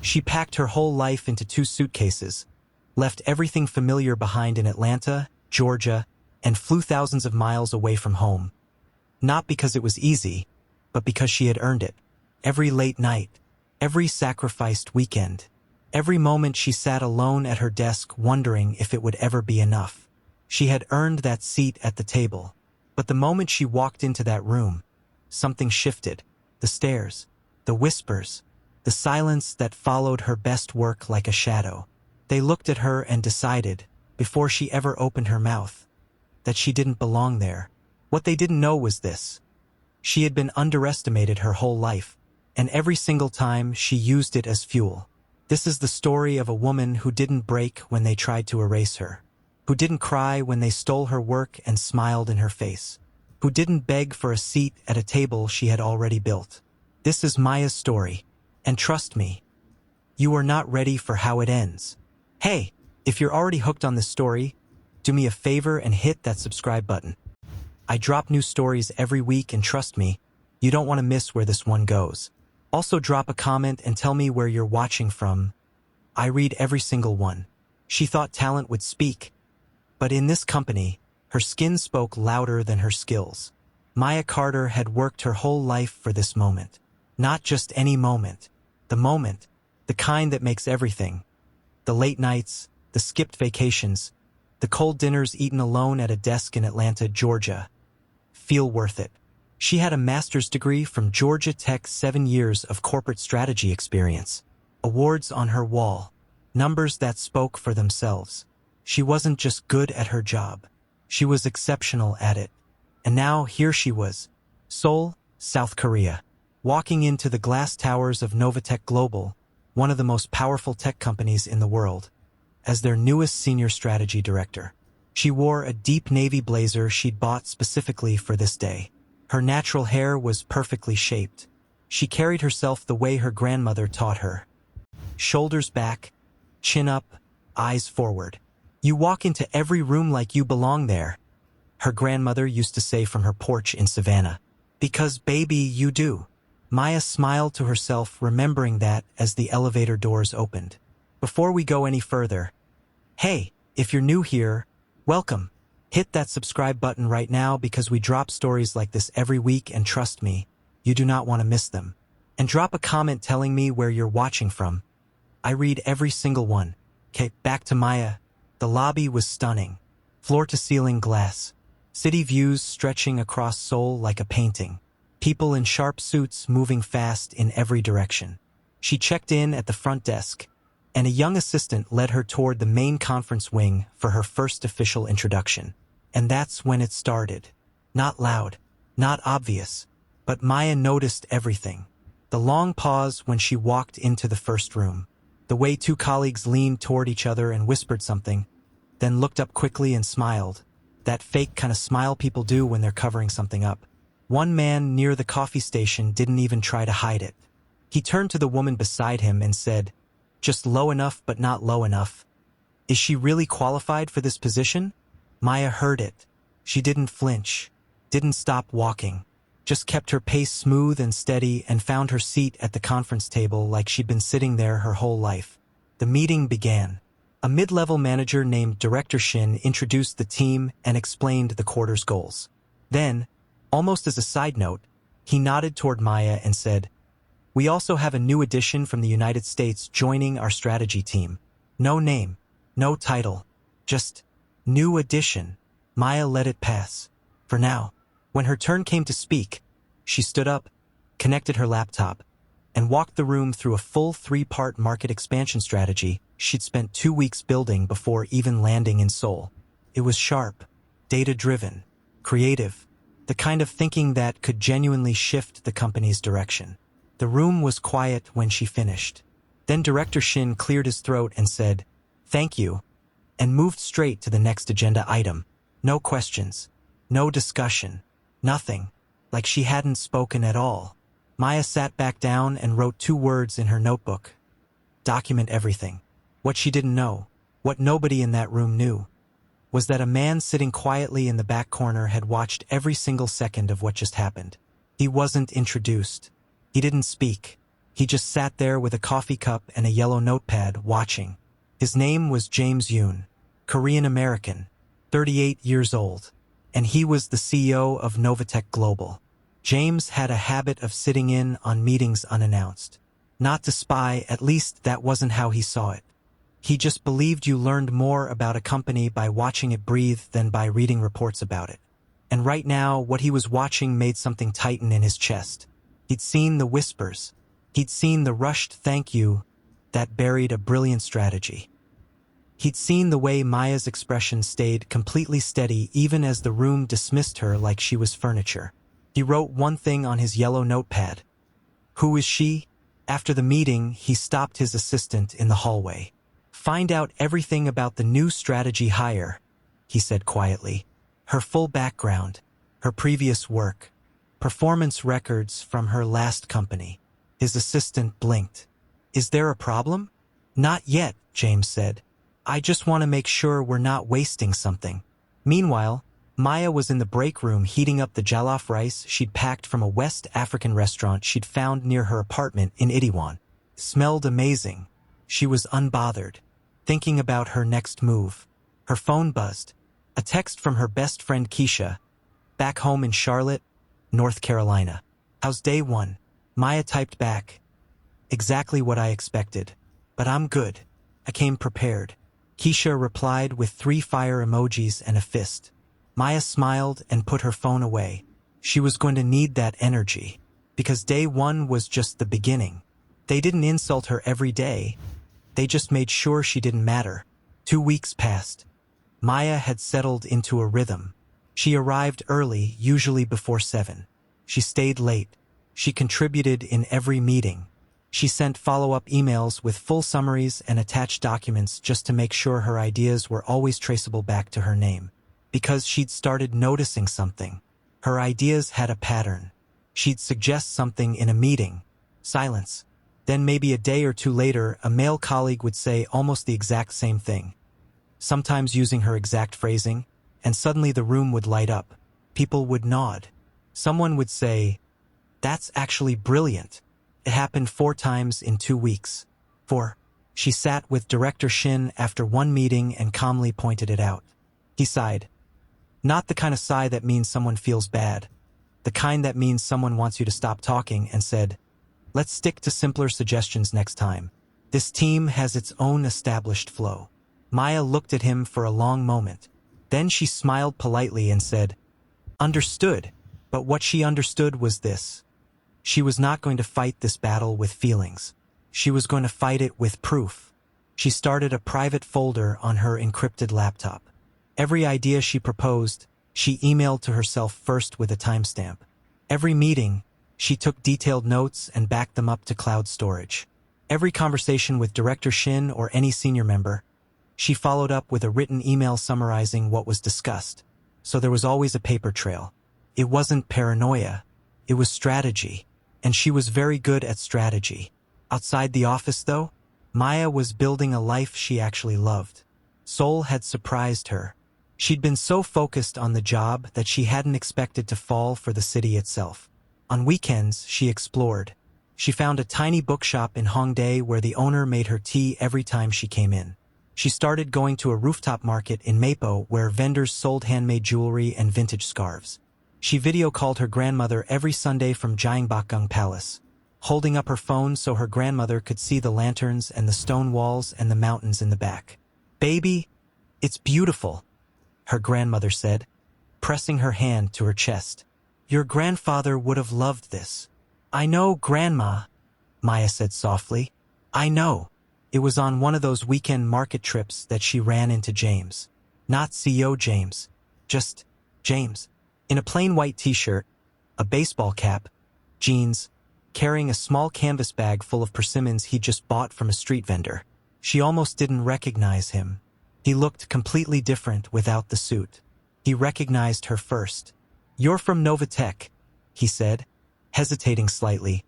She packed her whole life into 2 suitcases, left everything familiar behind in Atlanta, Georgia, and flew thousands of miles away from home. Not because it was easy, but because she had earned it. Every late night, every sacrificed weekend, every moment she sat alone at her desk wondering if it would ever be enough. She had earned that seat at the table. But the moment she walked into that room, something shifted. The stares, the whispers, the silence that followed her best work like a shadow. They looked at her and decided, before she ever opened her mouth, that she didn't belong there. What they didn't know was this. She had been underestimated her whole life, and every single time she used it as fuel. This is the story of a woman who didn't break when they tried to erase her, who didn't cry when they stole her work and smiled in her face, who didn't beg for a seat at a table she had already built. This is Maya's story, and trust me, you are not ready for how it ends. Hey, if you're already hooked on this story, do me a favor and hit that subscribe button. I drop new stories every week, and trust me, you don't want to miss where this one goes. Also drop a comment and tell me where you're watching from. I read every single one. She thought talent would speak, but in this company, her skin spoke louder than her skills. Maya Carter had worked her whole life for this moment. Not just any moment, the kind that makes everything. The late nights, the skipped vacations, the cold dinners eaten alone at a desk in Atlanta, Georgia, feel worth it. She had a master's degree from Georgia Tech, 7 years of corporate strategy experience, awards on her wall, numbers that spoke for themselves. She wasn't just good at her job, she was exceptional at it. And now here she was, Seoul, South Korea, walking into the glass towers of Novatech Global, one of the most powerful tech companies in the world, as their newest senior strategy director. She wore a deep navy blazer she'd bought specifically for this day. Her natural hair was perfectly shaped. She carried herself the way her grandmother taught her. Shoulders back, chin up, eyes forward. You walk into every room like you belong there, her grandmother used to say from her porch in Savannah. Because baby, you do. Maya smiled to herself, remembering that as the elevator doors opened. Before we go any further, hey, if you're new here, welcome. Hit that subscribe button right now because we drop stories like this every week, and trust me, you do not want to miss them. And drop a comment telling me where you're watching from. I read every single one. Okay, back to Maya. The lobby was stunning. Floor-to-ceiling glass. City views stretching across Seoul like a painting. People in sharp suits moving fast in every direction. She checked in at the front desk, and a young assistant led her toward the main conference wing for her first official introduction. And that's when it started. Not loud, not obvious, but Maya noticed everything. The long pause when she walked into the first room. The way 2 colleagues leaned toward each other and whispered something, then looked up quickly and smiled. That fake kind of smile people do when they're covering something up. One man near the coffee station didn't even try to hide it. He turned to the woman beside him and said, "Just low enough but not low enough. Is she really qualified for this position?" Maya heard it. She didn't flinch, didn't stop walking, just kept her pace smooth and steady and found her seat at the conference table like she'd been sitting there her whole life. The meeting began. A mid-level manager named Director Shin introduced the team and explained the quarter's goals. Then, almost as a side note, he nodded toward Maya and said, "We also have a new addition from the United States joining our strategy team. No name, no title, just new addition." Maya let it pass. For now. When her turn came to speak, she stood up, connected her laptop, and walked the room through a full 3-part market expansion strategy she'd spent 2 weeks building before even landing in Seoul. It was sharp, data-driven, creative, the kind of thinking that could genuinely shift the company's direction. The room was quiet when she finished. Then Director Shin cleared his throat and said, "Thank you," and moved straight to the next agenda item. No questions, no discussion, nothing, like she hadn't spoken at all. Maya sat back down and wrote 2 words in her notebook. Document everything. What she didn't know, what nobody in that room knew, was that a man sitting quietly in the back corner had watched every single second of what just happened. He wasn't introduced. He didn't speak. He just sat there with a coffee cup and a yellow notepad, watching. His name was James Yoon, Korean-American, 38 years old, and he was the CEO of Novatech Global. James had a habit of sitting in on meetings unannounced. Not to spy, at least that wasn't how he saw it. He just believed you learned more about a company by watching it breathe than by reading reports about it. And right now, what he was watching made something tighten in his chest. He'd seen the whispers. He'd seen the rushed thank you that buried a brilliant strategy. He'd seen the way Maya's expression stayed completely steady even as the room dismissed her like she was furniture. He wrote one thing on his yellow notepad. Who is she? After the meeting, he stopped his assistant in the hallway. Find out everything about the new strategy hire, he said quietly. Her full background, her previous work, performance records from her last company. His assistant blinked. Is there a problem? Not yet, James said. I just want to make sure we're not wasting something. Meanwhile, Maya was in the break room heating up the jollof rice she'd packed from a West African restaurant she'd found near her apartment in Itaewon. Smelled amazing. She was unbothered, thinking about her next move. Her phone buzzed. A text from her best friend Keisha, back home in Charlotte, North Carolina. How's day one? Maya typed back. Exactly what I expected. But I'm good. I came prepared. Keisha replied with 3 fire emojis and a fist. Maya smiled and put her phone away. She was going to need that energy, because day one was just the beginning. They didn't insult her every day. They just made sure she didn't matter. 2 weeks passed. Maya had settled into a rhythm. She arrived early, usually before 7. She stayed late. She contributed in every meeting. She sent follow-up emails with full summaries and attached documents just to make sure her ideas were always traceable back to her name. Because she'd started noticing something. Her ideas had a pattern. She'd suggest something in a meeting. Silence. Then maybe a day or two later, a male colleague would say almost the exact same thing. Sometimes using her exact phrasing, and suddenly the room would light up. People would nod. Someone would say, "That's actually brilliant." It happened 4 times in 2 weeks. 4. She sat with Director Shin after one meeting and calmly pointed it out. He sighed. Not the kind of sigh that means someone feels bad. The kind that means someone wants you to stop talking, and said, "Let's stick to simpler suggestions next time. This team has its own established flow." Maya looked at him for a long moment. Then she smiled politely and said, "Understood." But what she understood was this. She was not going to fight this battle with feelings. She was going to fight it with proof. She started a private folder on her encrypted laptop. Every idea she proposed, she emailed to herself first with a timestamp. Every meeting, she took detailed notes and backed them up to cloud storage. Every conversation with Director Shin or any senior member, she followed up with a written email summarizing what was discussed. So there was always a paper trail. It wasn't paranoia. It was strategy. And she was very good at strategy. Outside the office, though, Maya was building a life she actually loved. Seoul had surprised her. She'd been so focused on the job that she hadn't expected to fall for the city itself. On weekends, she explored. She found a tiny bookshop in Hongdae where the owner made her tea every time she came in. She started going to a rooftop market in Mapo where vendors sold handmade jewelry and vintage scarves. She video called her grandmother every Sunday from Gyeongbokgung Palace, holding up her phone so her grandmother could see the lanterns and the stone walls and the mountains in the back. "Baby, it's beautiful," her grandmother said, pressing her hand to her chest. "Your grandfather would have loved this." "I know, Grandma," Maya said softly. "I know." It was on one of those weekend market trips that she ran into James. Not CEO James, just James. In a plain white t-shirt, a baseball cap, jeans, carrying a small canvas bag full of persimmons he'd just bought from a street vendor. She almost didn't recognize him. He looked completely different without the suit. He recognized her first. "You're from Novatech," he said, hesitating slightly,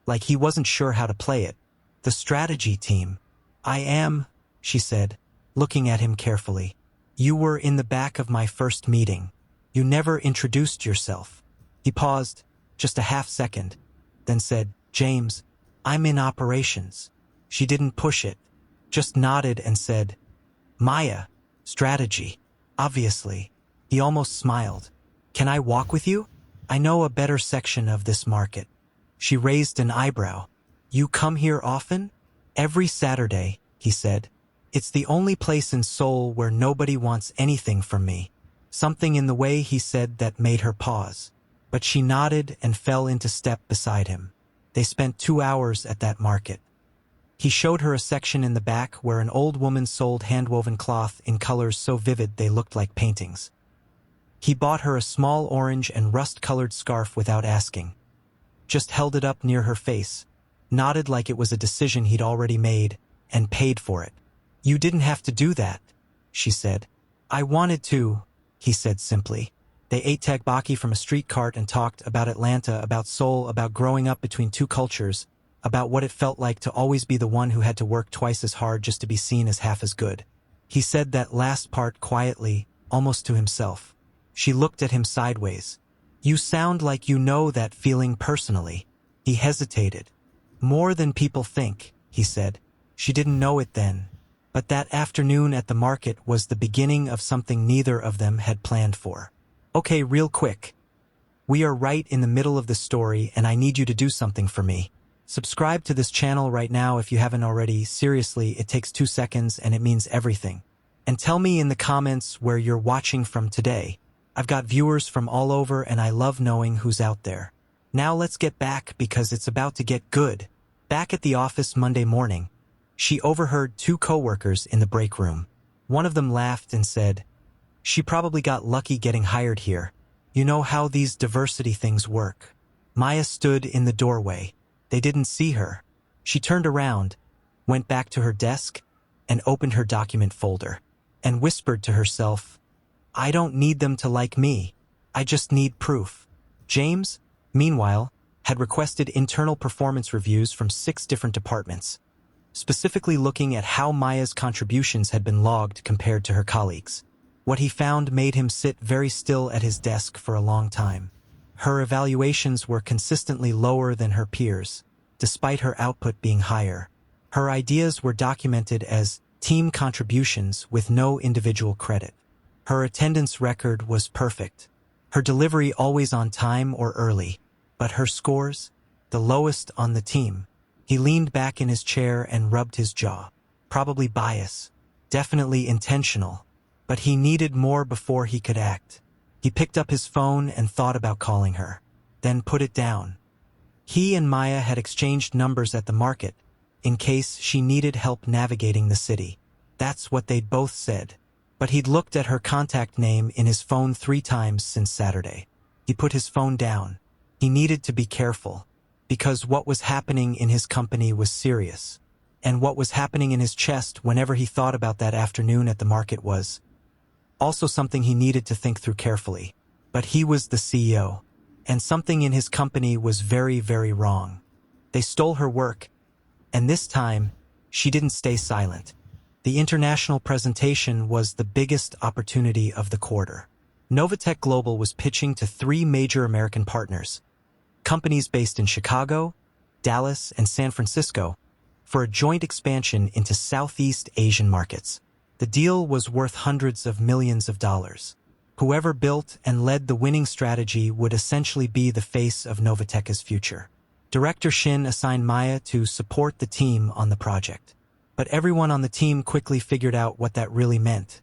like he wasn't sure how to play it. "The strategy team." "I am," she said, looking at him carefully. "You were in the back of my first meeting. You never introduced yourself." He paused, just a half second, then said, "James, I'm in operations. She didn't push it, just nodded and said, Maya, strategy. Obviously. He almost smiled. Can I walk with you? I know a better section of this market. She raised an eyebrow. You come here often? Every Saturday, he said. It's the only place in Seoul where nobody wants anything from me. Something in the way he said that made her pause. But she nodded and fell into step beside him. They spent 2 hours at that market. He showed her a section in the back where an old woman sold hand-woven cloth in colors so vivid they looked like paintings. He bought her a small orange and rust-colored scarf without asking. Just held it up near her face, nodded like it was a decision he'd already made, and paid for it. You didn't have to do that, she said. I wanted to, he said simply. They ate tteokbokki from a street cart and talked about Atlanta, about Seoul, about growing up between two cultures, about what it felt like to always be the one who had to work twice as hard just to be seen as half as good. He said that last part quietly, almost to himself. She looked at him sideways. You sound like you know that feeling personally. He hesitated. More than people think, he said. She didn't know it then. But that afternoon at the market was the beginning of something neither of them had planned for. Okay, real quick. We are right in the middle of the story and I need you to do something for me. Subscribe to this channel right now if you haven't already. Seriously, it takes 2 seconds and it means everything. And tell me in the comments where you're watching from today. I've got viewers from all over and I love knowing who's out there. Now let's get back because it's about to get good. Back at the office Monday morning, she overheard 2 coworkers in the break room. One of them laughed and said, She probably got lucky getting hired here. You know how these diversity things work. Maya stood in the doorway. They didn't see her. She turned around, went back to her desk, and opened her document folder, and whispered to herself, I don't need them to like me. I just need proof. James, meanwhile, had requested internal performance reviews from 6 different departments, specifically looking at how Maya's contributions had been logged compared to her colleagues. What he found made him sit very still at his desk for a long time. Her evaluations were consistently lower than her peers, despite her output being higher. Her ideas were documented as team contributions with no individual credit. Her attendance record was perfect. Her delivery always on time or early. But her scores? The lowest on the team. He leaned back in his chair and rubbed his jaw. Probably bias. Definitely intentional. But he needed more before he could act. He picked up his phone and thought about calling her, then put it down. He and Maya had exchanged numbers at the market, in case she needed help navigating the city. That's what they'd both said. But he'd looked at her contact name in his phone 3 times since Saturday. He put his phone down. He needed to be careful, because what was happening in his company was serious. And what was happening in his chest whenever he thought about that afternoon at the market was also something he needed to think through carefully. But he was the CEO, and something in his company was very, very wrong. They stole her work, and this time, she didn't stay silent. The international presentation was the biggest opportunity of the quarter. Novatech Global was pitching to 3 major American partners, companies based in Chicago, Dallas, and San Francisco, for a joint expansion into Southeast Asian markets. The deal was worth hundreds of millions of dollars. Whoever built and led the winning strategy would essentially be the face of Novatech's future. Director Shin assigned Maya to support the team on the project. But everyone on the team quickly figured out what that really meant.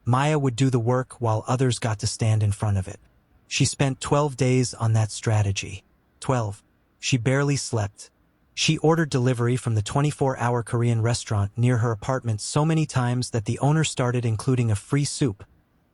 Maya would do the work while others got to stand in front of it. She spent 12 days on that strategy. 12. She barely slept. She ordered delivery from the 24-hour Korean restaurant near her apartment so many times that the owner started including a free soup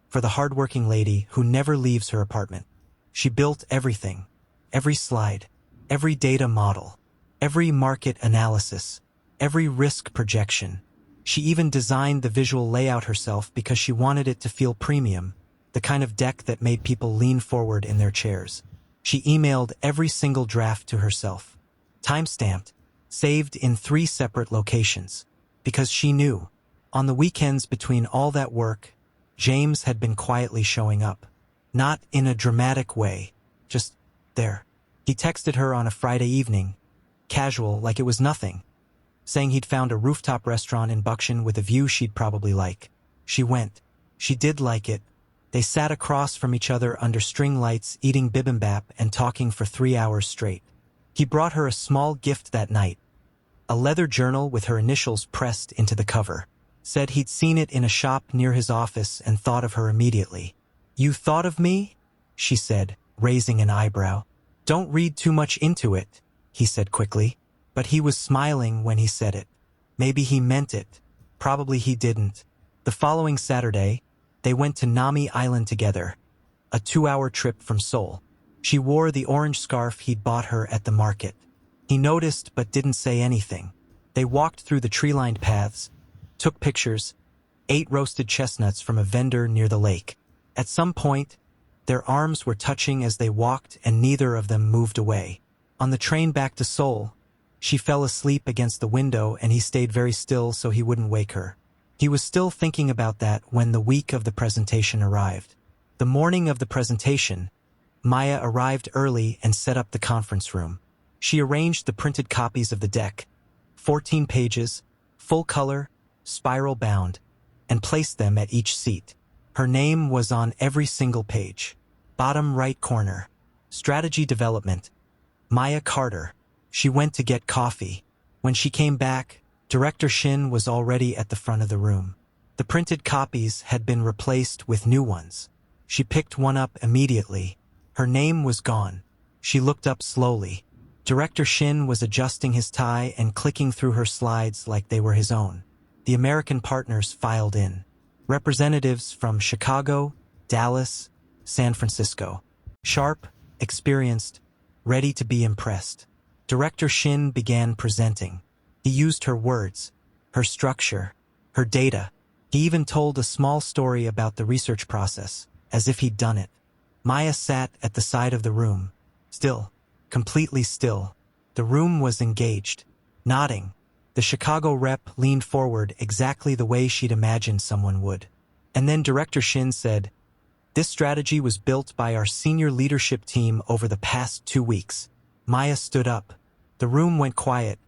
for the hardworking lady who never leaves her apartment. She built everything, every slide, every data model, every market analysis, every risk projection. She even designed the visual layout herself because she wanted it to feel premium, the kind of deck that made people lean forward in their chairs. She emailed every single draft to herself, time-stamped, saved in 3 separate locations, because she knew, on the weekends between all that work, James had been quietly showing up. Not in a dramatic way, just there. He texted her on a Friday evening, casual, like it was nothing, saying he'd found a rooftop restaurant in Buckshin with a view she'd probably like. She went. She did like it. They sat across from each other under string lights, eating bibimbap and talking for 3 hours straight. He brought her a small gift that night, a leather journal with her initials pressed into the cover. Said he'd seen it in a shop near his office and thought of her immediately. "You thought of me?" she said, raising an eyebrow. "Don't read too much into it," he said quickly. But he was smiling when he said it. Maybe he meant it. Probably he didn't. The following Saturday, they went to Nami Island together, a 2-hour trip from Seoul. She wore the orange scarf he'd bought her at the market. He noticed but didn't say anything. They walked through the tree-lined paths, took pictures, ate roasted chestnuts from a vendor near the lake. At some point, their arms were touching as they walked and neither of them moved away. On the train back to Seoul, she fell asleep against the window and he stayed very still so he wouldn't wake her. He was still thinking about that when the week of the presentation arrived. The morning of the presentation, Maya arrived early and set up the conference room. She arranged the printed copies of the deck, 14 pages, full color, spiral bound, and placed them at each seat. Her name was on every single page. Bottom right corner. Strategy Development. Maya Carter. She went to get coffee. When she came back, Director Shin was already at the front of the room. The printed copies had been replaced with new ones. She picked one up immediately. Her name was gone. She looked up slowly. Director Shin was adjusting his tie and clicking through her slides like they were his own. The American partners filed in. Representatives from Chicago, Dallas, San Francisco. Sharp, experienced, ready to be impressed. Director Shin began presenting. He used her words, her structure, her data. He even told a small story about the research process, as if he'd done it. Maya sat at the side of the room, still, completely still. The room was engaged, nodding. The Chicago rep leaned forward exactly the way she'd imagined someone would. And then Director Shin said, "This strategy was built by our senior leadership team over the past 2 weeks." Maya stood up. The room went quiet.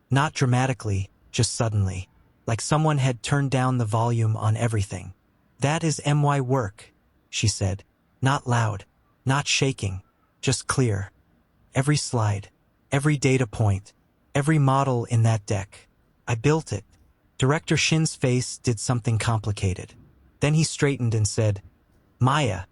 Not dramatically, just suddenly. Like someone had turned down the volume on everything. "That is my work," she said. Not loud, not shaking, just clear. Every slide, every data point, every model in that deck. I built it. Director Shin's face did something complicated. Then he straightened and said, "Maya,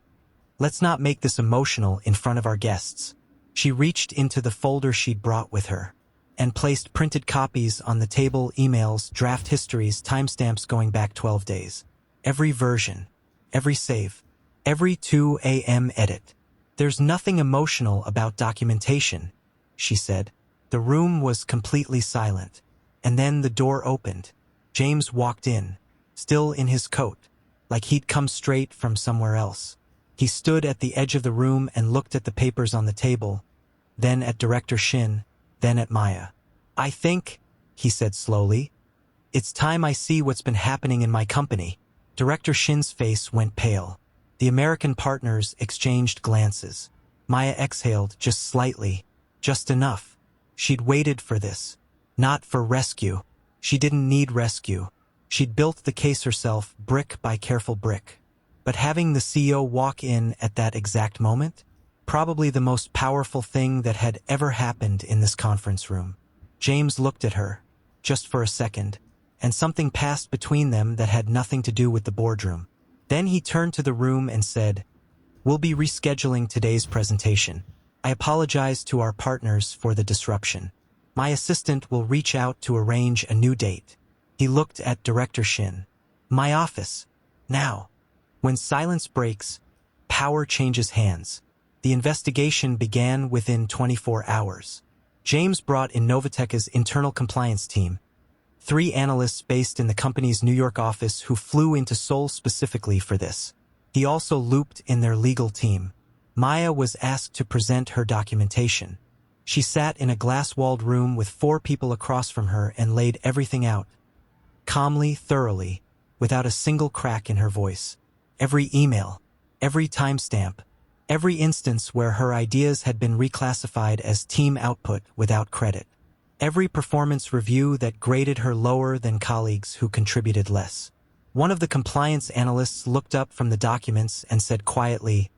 let's not make this emotional in front of our guests." She reached into the folder she'd brought with her and placed printed copies on the table, emails, draft histories, timestamps going back 12 days. Every version, every save, every 2 a.m. edit. "There's nothing emotional about documentation," she said. The room was completely silent. And then the door opened. James walked in, still in his coat, like he'd come straight from somewhere else. He stood at the edge of the room and looked at the papers on the table, then at Director Shin, then at Maya. "I think," he said slowly, "it's time I see what's been happening in my company." Director Shin's face went pale. The American partners exchanged glances. Maya exhaled just slightly, just enough. She'd waited for this. Not for rescue. She didn't need rescue. She'd built the case herself, brick by careful brick. But having the CEO walk in at that exact moment? Probably the most powerful thing that had ever happened in this conference room. James looked at her, just for a second, and something passed between them that had nothing to do with the boardroom. Then he turned to the room and said, "We'll be rescheduling today's presentation. I apologize to our partners for the disruption. My assistant will reach out to arrange a new date." He looked at Director Shin. "My office. Now." When silence breaks, power changes hands. The investigation began within 24 hours. James brought in Novatech's internal compliance team, 3 analysts based in the company's New York office who flew into Seoul specifically for this. He also looped in their legal team. Maya was asked to present her documentation. She sat in a glass-walled room with 4 people across from her and laid everything out. Calmly, thoroughly, without a single crack in her voice. Every email, every timestamp, every instance where her ideas had been reclassified as team output without credit. Every performance review that graded her lower than colleagues who contributed less. One of the compliance analysts looked up from the documents and said quietly,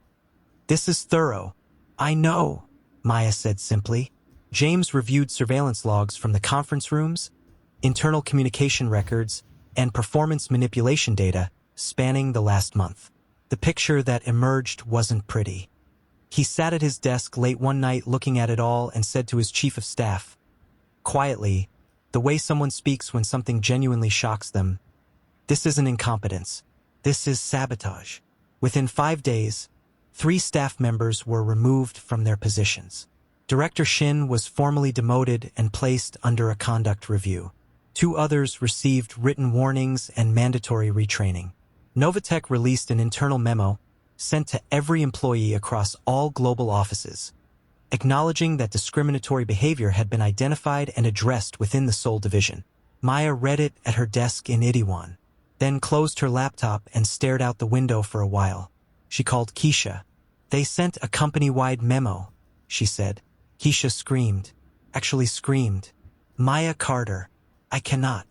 "This is thorough." "I know," Maya said simply. James reviewed surveillance logs from the conference rooms, internal communication records, and performance manipulation data spanning the last month. The picture that emerged wasn't pretty. He sat at his desk late one night looking at it all and said to his chief of staff, quietly, the way someone speaks when something genuinely shocks them, "This isn't incompetence. This is sabotage." Within 5 days, 3 staff members were removed from their positions. Director Shin was formally demoted and placed under a conduct review. 2 others received written warnings and mandatory retraining. Novatech released an internal memo sent to every employee across all global offices, acknowledging that discriminatory behavior had been identified and addressed within the Seoul division. Maya read it at her desk in Itaewon, then closed her laptop and stared out the window for a while. She called Keisha. "They sent a company-wide memo," she said. Keisha screamed. Actually screamed. "Maya Carter, I cannot."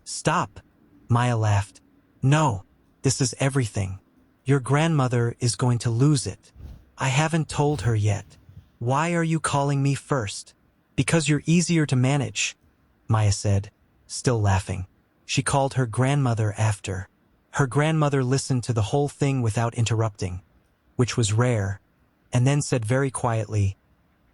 "Stop," Maya laughed. "No, this is everything. Your grandmother is going to lose it. I haven't told her yet. Why are you calling me first?" "Because you're easier to manage," Maya said, still laughing. She called her grandmother after. Her grandmother listened to the whole thing without interrupting, which was rare, and then said very quietly,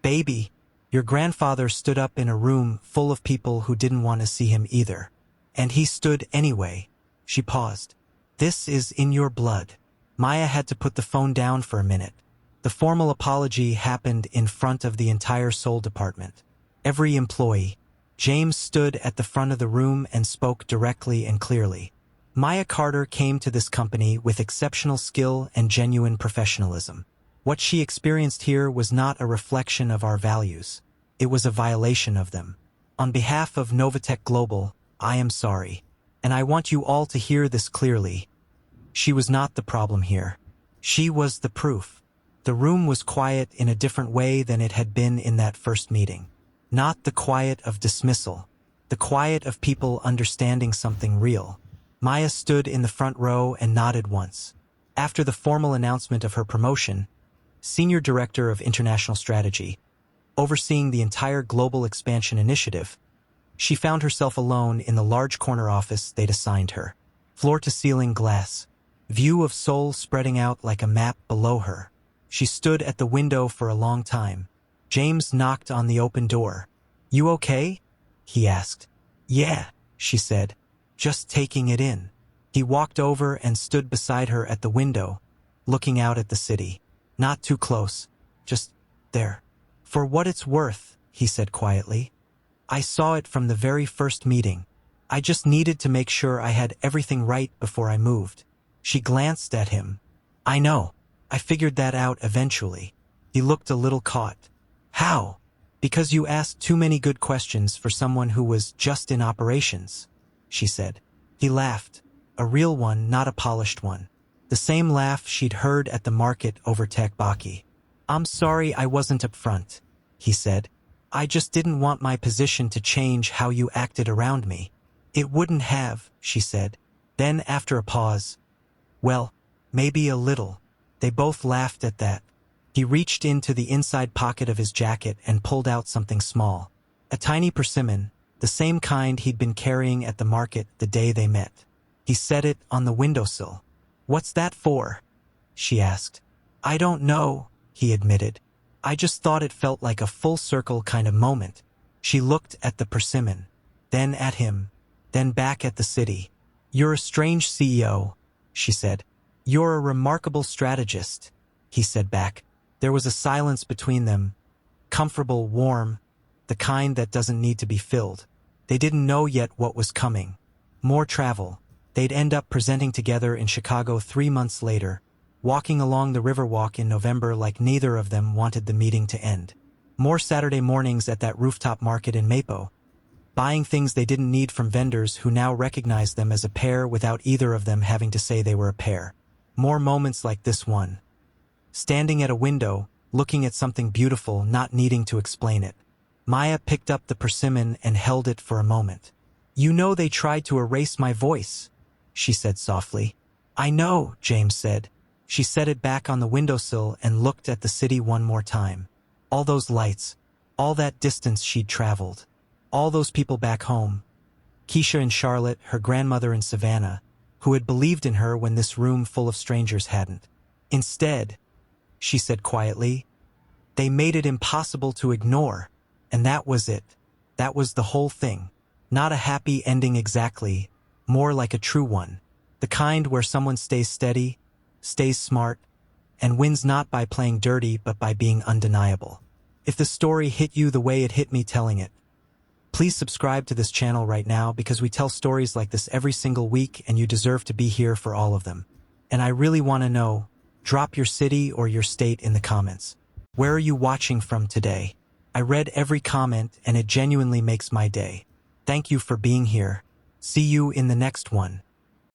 "Baby, your grandfather stood up in a room full of people who didn't want to see him either. And he stood anyway." She paused. "This is in your blood." Maya had to put the phone down for a minute. The formal apology happened in front of the entire Seoul department. Every employee. James stood at the front of the room and spoke directly and clearly. Maya Carter came to this company with exceptional skill and genuine professionalism. What she experienced here was not a reflection of our values. It was a violation of them. On behalf of Novatech Global, I am sorry. And I want you all to hear this clearly. She was not the problem here. She was the proof. The room was quiet in a different way than it had been in that first meeting. Not the quiet of dismissal. The quiet of people understanding something real. Maya stood in the front row and nodded once. After the formal announcement of her promotion, Senior Director of International Strategy, overseeing the entire global expansion initiative, she found herself alone in the large corner office they'd assigned her. Floor-to-ceiling glass. View of Seoul spreading out like a map below her. She stood at the window for a long time. James knocked on the open door. "You okay?" he asked. "Yeah," she said, "just taking it in." He walked over and stood beside her at the window, looking out at the city. "Not too close. Just there." "For what it's worth," he said quietly. "I saw it from the very first meeting. I just needed to make sure I had everything right before I moved." She glanced at him. "I know. I figured that out eventually." He looked a little caught. "How?" "Because you asked too many good questions for someone who was just in operations," she said. He laughed. A real one, not a polished one. The same laugh she'd heard at the market over Takbaki. "I'm sorry I wasn't up front," he said. "I just didn't want my position to change how you acted around me." "It wouldn't have," she said. Then, after a pause, "Well, maybe a little." They both laughed at that. He reached into the inside pocket of his jacket and pulled out something small. A tiny persimmon, the same kind he'd been carrying at the market the day they met. He set it on the windowsill. "What's that for?" she asked. "I don't know," he admitted. "I just thought it felt like a full circle kind of moment." She looked at the persimmon, then at him, then back at the city. "You're a strange CEO," she said. "You're a remarkable strategist," he said back. There was a silence between them, comfortable, warm, the kind that doesn't need to be filled. They didn't know yet what was coming. More travel. They'd end up presenting together in Chicago 3 months later, walking along the Riverwalk in November like neither of them wanted the meeting to end. More Saturday mornings at that rooftop market in Mapo, buying things they didn't need from vendors who now recognized them as a pair without either of them having to say they were a pair. More moments like this one. Standing at a window, looking at something beautiful, not needing to explain it. Maya picked up the persimmon and held it for a moment. You know they tried to erase my voice, she said softly. I know, James said. She set it back on the windowsill and looked at the city one more time. All those lights, all that distance she'd traveled, all those people back home. Keisha and Charlotte, her grandmother in Savannah, who had believed in her when this room full of strangers hadn't. Instead, she said quietly, they made it impossible to ignore, and that was it. That was the whole thing. Not a happy ending exactly, more like a true one. The kind where someone stays steady, stays smart, and wins not by playing dirty but by being undeniable. If the story hit you the way it hit me telling it, please subscribe to this channel right now because we tell stories like this every single week and you deserve to be here for all of them. And I really want to know, drop your city or your state in the comments. Where are you watching from today? I read every comment and it genuinely makes my day. Thank you for being here. See you in the next one.